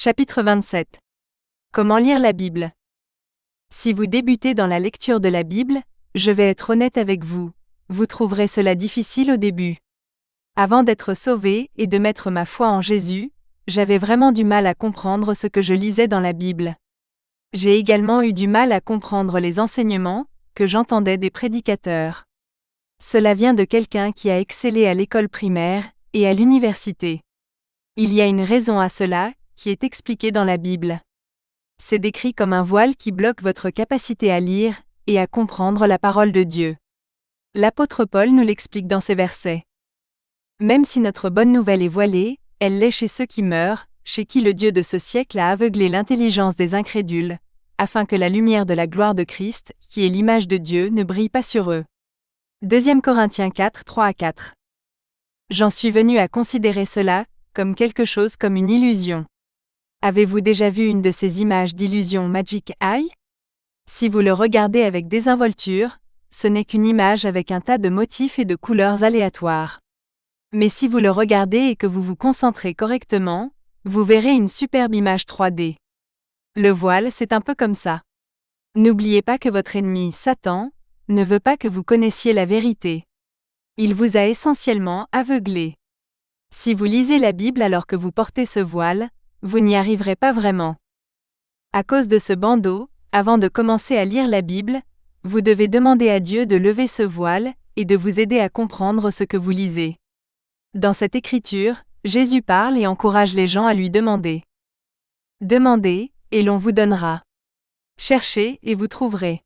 Chapitre 27. Comment lire la Bible? Si vous débutez dans la lecture de la Bible, je vais être honnête avec vous, vous trouverez cela difficile au début. Avant d'être sauvé et de mettre ma foi en Jésus, j'avais vraiment du mal à comprendre ce que je lisais dans la Bible. J'ai également eu du mal à comprendre les enseignements que j'entendais des prédicateurs. Cela vient de quelqu'un qui a excellé à l'école primaire et à l'université. Il y a une raison à cela, qui est expliquée dans la Bible. C'est décrit comme un voile qui bloque votre capacité à lire et à comprendre la parole de Dieu. L'apôtre Paul nous l'explique dans ces versets. Même si notre bonne nouvelle est voilée, elle l'est chez ceux qui meurent, chez qui le Dieu de ce siècle a aveuglé l'intelligence des incrédules, afin que la lumière de la gloire de Christ, qui est l'image de Dieu, ne brille pas sur eux. 2 Corinthiens 4, 3-4. J'en suis venu à considérer cela comme quelque chose comme une illusion. Avez-vous déjà vu une de ces images d'illusion Magic Eye? Si vous le regardez avec désinvolture, ce n'est qu'une image avec un tas de motifs et de couleurs aléatoires. Mais si vous le regardez et que vous vous concentrez correctement, vous verrez une superbe image 3D. Le voile, c'est un peu comme ça. N'oubliez pas que votre ennemi, Satan, ne veut pas que vous connaissiez la vérité. Il vous a essentiellement aveuglé. Si vous lisez la Bible alors que vous portez ce voile, vous n'y arriverez pas vraiment. À cause de ce bandeau, avant de commencer à lire la Bible, vous devez demander à Dieu de lever ce voile et de vous aider à comprendre ce que vous lisez. Dans cette écriture, Jésus parle et encourage les gens à lui demander. Demandez, et l'on vous donnera. Cherchez, et vous trouverez.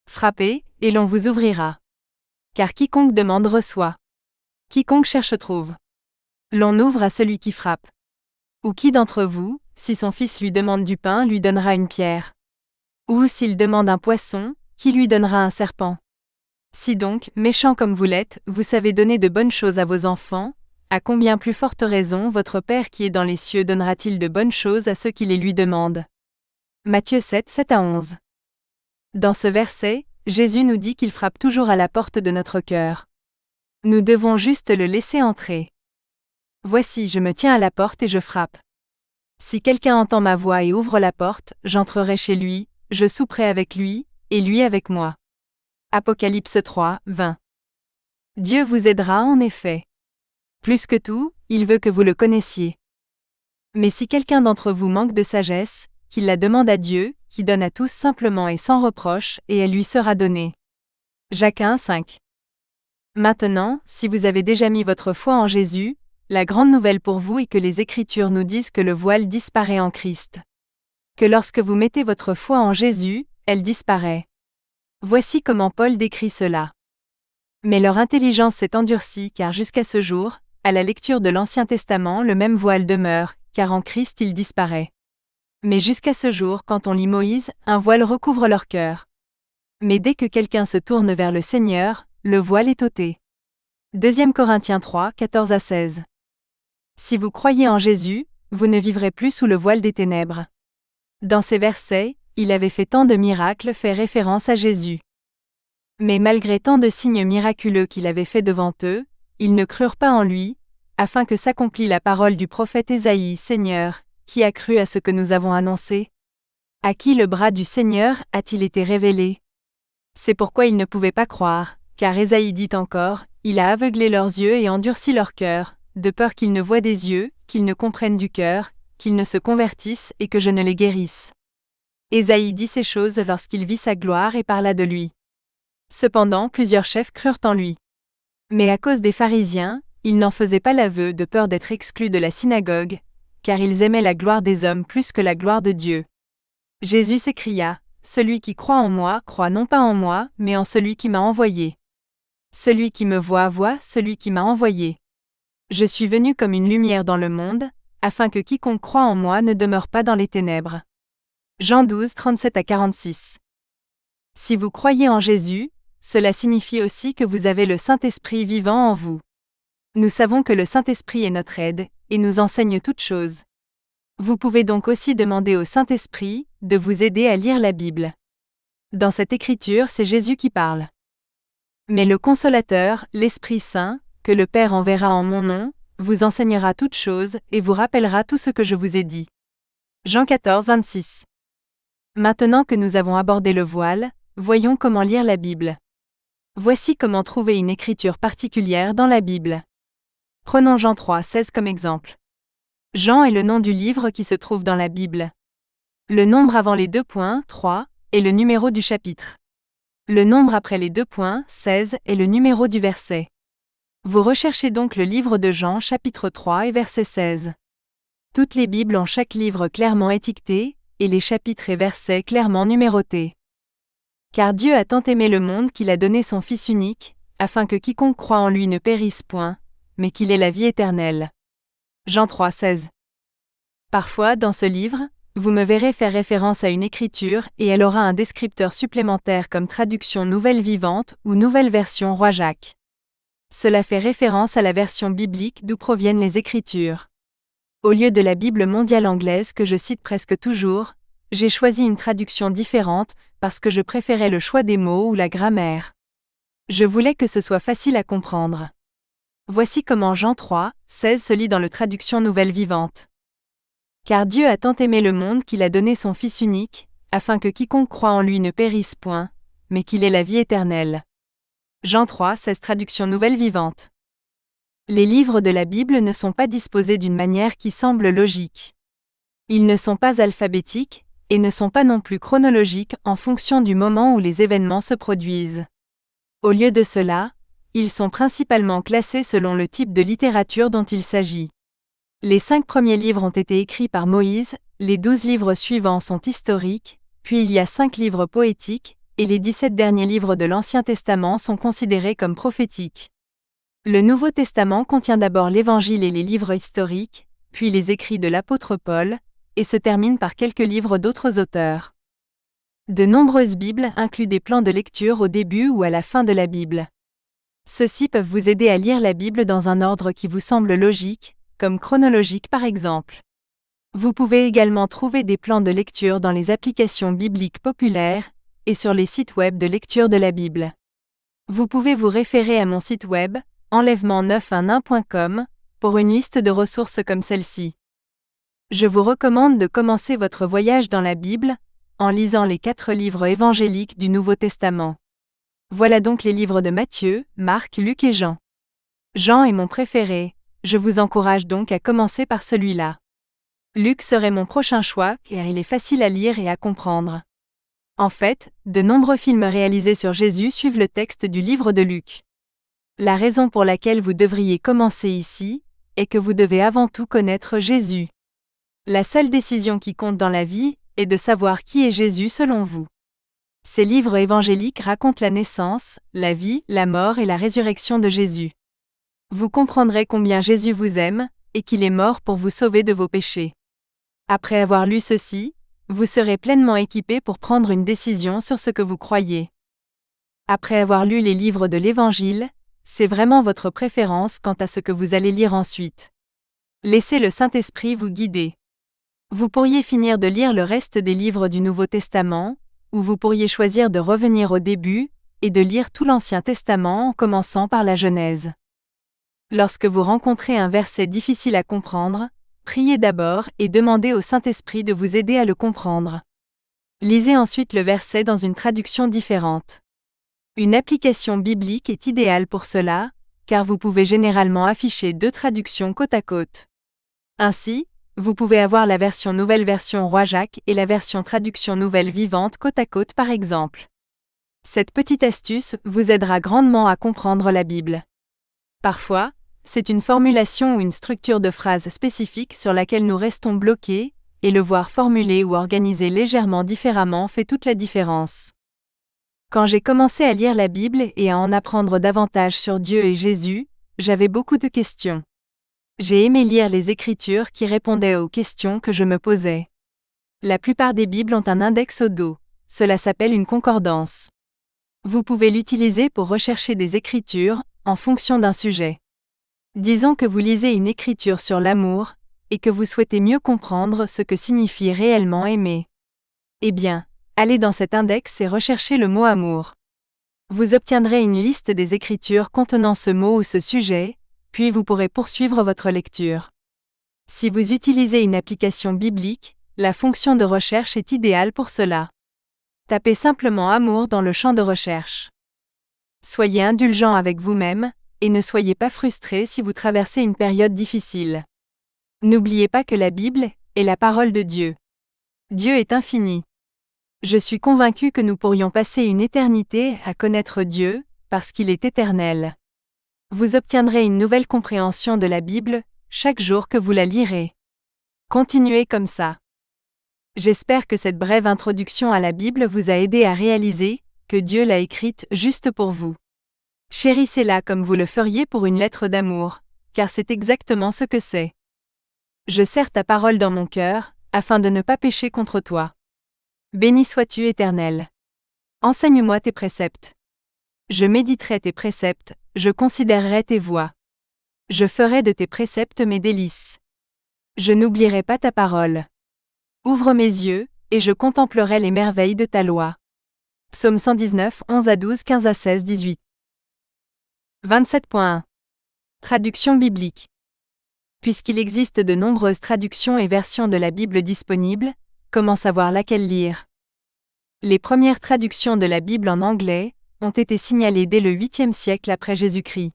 Frappez, et l'on vous ouvrira. Car quiconque demande reçoit. Quiconque cherche trouve. L'on ouvre à celui qui frappe. Ou qui d'entre vous, si son fils lui demande du pain, lui donnera une pierre? Ou s'il demande un poisson, qui lui donnera un serpent? Si donc, méchants comme vous l'êtes, vous savez donner de bonnes choses à vos enfants, à combien plus forte raison votre Père qui est dans les cieux donnera-t-il de bonnes choses à ceux qui les lui demandent? Matthieu 7, 7-11. Dans ce verset, Jésus nous dit qu'il frappe toujours à la porte de notre cœur. Nous devons juste le laisser entrer. Voici, je me tiens à la porte et je frappe. Si quelqu'un entend ma voix et ouvre la porte, j'entrerai chez lui, je souperai avec lui, et lui avec moi. Apocalypse 3, 20. Dieu vous aidera en effet. Plus que tout, il veut que vous le connaissiez. Mais si quelqu'un d'entre vous manque de sagesse, qu'il la demande à Dieu, qui donne à tous simplement et sans reproche, et elle lui sera donnée. Jacques 1, 5. Maintenant, si vous avez déjà mis votre foi en Jésus, la grande nouvelle pour vous est que les Écritures nous disent que le voile disparaît en Christ. Que lorsque vous mettez votre foi en Jésus, elle disparaît. Voici comment Paul décrit cela. Mais leur intelligence s'est endurcie car jusqu'à ce jour, à la lecture de l'Ancien Testament, le même voile demeure, car en Christ il disparaît. Mais jusqu'à ce jour, quand on lit Moïse, un voile recouvre leur cœur. Mais dès que quelqu'un se tourne vers le Seigneur, le voile est ôté. 2 Corinthiens 3, 14-16. Si vous croyez en Jésus, vous ne vivrez plus sous le voile des ténèbres. Dans ces versets, il avait fait tant de miracles fait référence à Jésus. Mais malgré tant de signes miraculeux qu'il avait fait devant eux, ils ne crurent pas en lui, afin que s'accomplît la parole du prophète Ésaïe, Seigneur, qui a cru à ce que nous avons annoncé? À qui le bras du Seigneur a-t-il été révélé? C'est pourquoi ils ne pouvaient pas croire, car Ésaïe dit encore, il a aveuglé leurs yeux et endurci leur cœur, de peur qu'ils ne voient des yeux, qu'ils ne comprennent du cœur, qu'ils ne se convertissent et que je ne les guérisse. Ésaïe dit ces choses lorsqu'il vit sa gloire et parla de lui. Cependant, plusieurs chefs crurent en lui. Mais à cause des pharisiens, ils n'en faisaient pas l'aveu de peur d'être exclus de la synagogue, car ils aimaient la gloire des hommes plus que la gloire de Dieu. Jésus s'écria, « Celui qui croit en moi croit non pas en moi, mais en celui qui m'a envoyé. Celui qui me voit voit celui qui m'a envoyé. Je suis venu comme une lumière dans le monde, afin que quiconque croit en moi ne demeure pas dans les ténèbres. » Jean 12, 37-46. Si vous croyez en Jésus, cela signifie aussi que vous avez le Saint-Esprit vivant en vous. Nous savons que le Saint-Esprit est notre aide, et nous enseigne toutes choses. Vous pouvez donc aussi demander au Saint-Esprit de vous aider à lire la Bible. Dans cette écriture, c'est Jésus qui parle. Mais le Consolateur, l'Esprit Saint, que le Père enverra en mon nom, vous enseignera toutes choses et vous rappellera tout ce que je vous ai dit. Jean 14, 26. Maintenant que nous avons abordé le voile, voyons comment lire la Bible. Voici comment trouver une écriture particulière dans la Bible. Prenons Jean 3, 16 comme exemple. Jean est le nom du livre qui se trouve dans la Bible. Le nombre avant les 2 points, 3, est le numéro du chapitre. Le nombre après les 2 points, 16, est le numéro du verset. Vous recherchez donc le livre de Jean chapitre 3 et verset 16. Toutes les Bibles ont chaque livre clairement étiqueté, et les chapitres et versets clairement numérotés. Car Dieu a tant aimé le monde qu'il a donné son Fils unique, afin que quiconque croit en lui ne périsse point, mais qu'il ait la vie éternelle. Jean 3, 16. Parfois, dans ce livre, vous me verrez faire référence à une écriture et elle aura un descripteur supplémentaire comme traduction Nouvelle Vivante ou Nouvelle Version Roi Jacques. Cela fait référence à la version biblique d'où proviennent les écritures. Au lieu de la Bible mondiale anglaise que je cite presque toujours, j'ai choisi une traduction différente parce que je préférais le choix des mots ou la grammaire. Je voulais que ce soit facile à comprendre. Voici comment Jean 3, 16 se lit dans la traduction Nouvelle Vivante. Car Dieu a tant aimé le monde qu'il a donné son Fils unique, afin que quiconque croit en lui ne périsse point, mais qu'il ait la vie éternelle. Jean 3, 16 traduction Nouvelle Vivante. Les livres de la Bible ne sont pas disposés d'une manière qui semble logique. Ils ne sont pas alphabétiques, et ne sont pas non plus chronologiques en fonction du moment où les événements se produisent. Au lieu de cela, ils sont principalement classés selon le type de littérature dont il s'agit. Les 5 premiers livres ont été écrits par Moïse, les 12 livres suivants sont historiques, puis il y a 5 livres poétiques, et les 17 derniers livres de l'Ancien Testament sont considérés comme prophétiques. Le Nouveau Testament contient d'abord l'Évangile et les livres historiques, puis les écrits de l'apôtre Paul, et se termine par quelques livres d'autres auteurs. De nombreuses Bibles incluent des plans de lecture au début ou à la fin de la Bible. Ceux-ci peuvent vous aider à lire la Bible dans un ordre qui vous semble logique, comme chronologique par exemple. Vous pouvez également trouver des plans de lecture dans les applications bibliques populaires et sur les sites web de lecture de la Bible. Vous pouvez vous référer à mon site web, enlèvement911.com, pour une liste de ressources comme celle-ci. Je vous recommande de commencer votre voyage dans la Bible, en lisant les 4 livres évangéliques du Nouveau Testament. Voilà donc les livres de Matthieu, Marc, Luc et Jean. Jean est mon préféré, je vous encourage donc à commencer par celui-là. Luc serait mon prochain choix car il est facile à lire et à comprendre. En fait, de nombreux films réalisés sur Jésus suivent le texte du livre de Luc. La raison pour laquelle vous devriez commencer ici est que vous devez avant tout connaître Jésus. La seule décision qui compte dans la vie est de savoir qui est Jésus selon vous. Ces livres évangéliques racontent la naissance, la vie, la mort et la résurrection de Jésus. Vous comprendrez combien Jésus vous aime, et qu'il est mort pour vous sauver de vos péchés. Après avoir lu ceci, vous serez pleinement équipé pour prendre une décision sur ce que vous croyez. Après avoir lu les livres de l'Évangile, c'est vraiment votre préférence quant à ce que vous allez lire ensuite. Laissez le Saint-Esprit vous guider. Vous pourriez finir de lire le reste des livres du Nouveau Testament, ou vous pourriez choisir de revenir au début, et de lire tout l'Ancien Testament en commençant par la Genèse. Lorsque vous rencontrez un verset difficile à comprendre, priez d'abord et demandez au Saint-Esprit de vous aider à le comprendre. Lisez ensuite le verset dans une traduction différente. Une application biblique est idéale pour cela, car vous pouvez généralement afficher 2 traductions côte à côte. Ainsi, vous pouvez avoir la version Nouvelle Version Roi Jacques et la version Traduction Nouvelle Vivante côte à côte par exemple. Cette petite astuce vous aidera grandement à comprendre la Bible. Parfois, c'est une formulation ou une structure de phrase spécifique sur laquelle nous restons bloqués, et le voir formulé ou organisé légèrement différemment fait toute la différence. Quand j'ai commencé à lire la Bible et à en apprendre davantage sur Dieu et Jésus, j'avais beaucoup de questions. J'ai aimé lire les Écritures qui répondaient aux questions que je me posais. La plupart des Bibles ont un index au dos, cela s'appelle une concordance. Vous pouvez l'utiliser pour rechercher des Écritures, en fonction d'un sujet. Disons que vous lisez une écriture sur l'amour, et que vous souhaitez mieux comprendre ce que signifie réellement aimer. Eh bien, allez dans cet index et recherchez le mot amour. Vous obtiendrez une liste des Écritures contenant ce mot ou ce sujet, puis vous pourrez poursuivre votre lecture. Si vous utilisez une application biblique, la fonction de recherche est idéale pour cela. Tapez simplement amour dans le champ de recherche. Soyez indulgent avec vous-même, et ne soyez pas frustré si vous traversez une période difficile. N'oubliez pas que la Bible est la parole de Dieu. Dieu est infini. Je suis convaincu que nous pourrions passer une éternité à connaître Dieu, parce qu'il est éternel. Vous obtiendrez une nouvelle compréhension de la Bible, chaque jour que vous la lirez. Continuez comme ça. J'espère que cette brève introduction à la Bible vous a aidé à réaliser que Dieu l'a écrite juste pour vous. Chérissez-la comme vous le feriez pour une lettre d'amour, car c'est exactement ce que c'est. Je serre ta parole dans mon cœur, afin de ne pas pécher contre toi. Béni sois-tu, Éternel. Enseigne-moi tes préceptes. Je méditerai tes préceptes, je considérerai tes voies. Je ferai de tes préceptes mes délices. Je n'oublierai pas ta parole. Ouvre mes yeux, et je contemplerai les merveilles de ta loi. Psaume 119, 11 à 12, 15 à 16, 18. 27.1. Traduction biblique. Puisqu'il existe de nombreuses traductions et versions de la Bible disponibles, comment savoir laquelle lire? Les premières traductions de la Bible en anglais ont été signalées dès le 8e siècle après Jésus-Christ.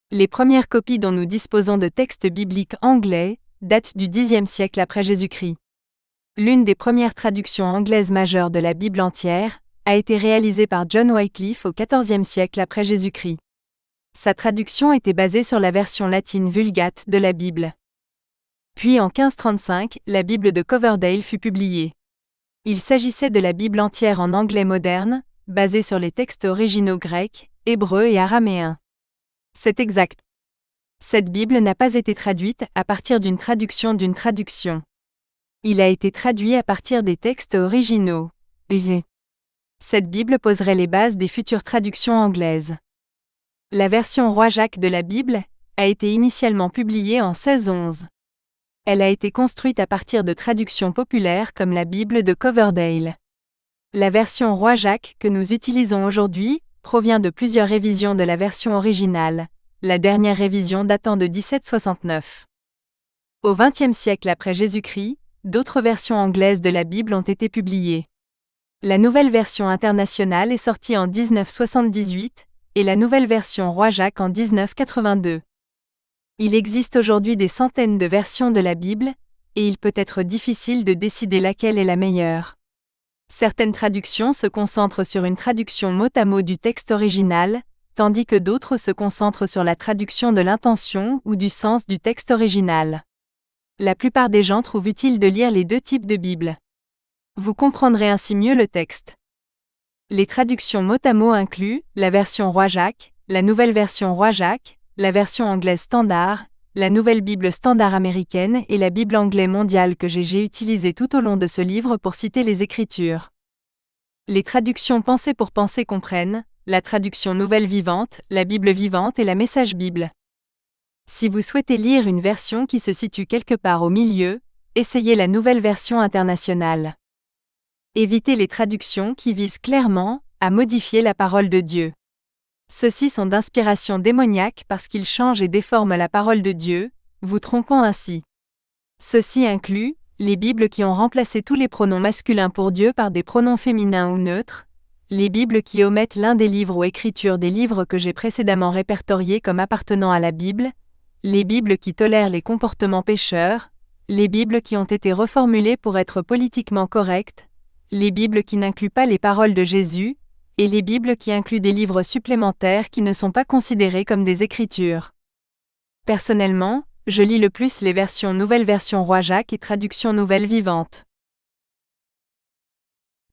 Les premières copies dont nous disposons de textes bibliques anglais datent du 10e siècle après Jésus-Christ. L'une des premières traductions anglaises majeures de la Bible entière a été réalisée par John Wycliffe au XIVe siècle après Jésus-Christ. Sa traduction était basée sur la version latine Vulgate de la Bible. Puis en 1535, la Bible de Coverdale fut publiée. Il s'agissait de la Bible entière en anglais moderne, basée sur les textes originaux grecs, hébreux et araméens. C'est exact. Cette Bible n'a pas été traduite à partir d'une traduction d'une traduction. Il a été traduit à partir des textes originaux. Cette Bible poserait les bases des futures traductions anglaises. La version Roi Jacques de la Bible a été initialement publiée en 1611. Elle a été construite à partir de traductions populaires comme la Bible de Coverdale. La version Roi Jacques que nous utilisons aujourd'hui provient de plusieurs révisions de la version originale, la dernière révision datant de 1769. Au XXe siècle après Jésus-Christ, d'autres versions anglaises de la Bible ont été publiées. La nouvelle version internationale est sortie en 1978 et la nouvelle version Roi Jacques en 1982. Il existe aujourd'hui des centaines de versions de la Bible, et il peut être difficile de décider laquelle est la meilleure. Certaines traductions se concentrent sur une traduction mot à mot du texte original, tandis que d'autres se concentrent sur la traduction de l'intention ou du sens du texte original. La plupart des gens trouvent utile de lire les deux types de Bible. Vous comprendrez ainsi mieux le texte. Les traductions mot à mot incluent la version Roi Jacques, la nouvelle version Roi Jacques, la version anglaise standard, la nouvelle Bible standard américaine et la Bible anglaise mondiale que j'ai utilisée tout au long de ce livre pour citer les Écritures. Les traductions pensée pour pensée comprennent la traduction Nouvelle Vivante, la Bible vivante et la Message Bible. Si vous souhaitez lire une version qui se situe quelque part au milieu, essayez la nouvelle version internationale. Évitez les traductions qui visent clairement à modifier la parole de Dieu. Ceux-ci sont d'inspiration démoniaque parce qu'ils changent et déforment la parole de Dieu, vous trompant ainsi. Ceci inclut les Bibles qui ont remplacé tous les pronoms masculins pour Dieu par des pronoms féminins ou neutres, les Bibles qui omettent l'un des livres ou écritures des livres que j'ai précédemment répertoriés comme appartenant à la Bible, les Bibles qui tolèrent les comportements pécheurs, les Bibles qui ont été reformulées pour être politiquement correctes, les Bibles qui n'incluent pas les paroles de Jésus, et les Bibles qui incluent des livres supplémentaires qui ne sont pas considérés comme des écritures. Personnellement, je lis le plus les versions Nouvelle Version Roi Jacques et Traduction Nouvelle Vivante.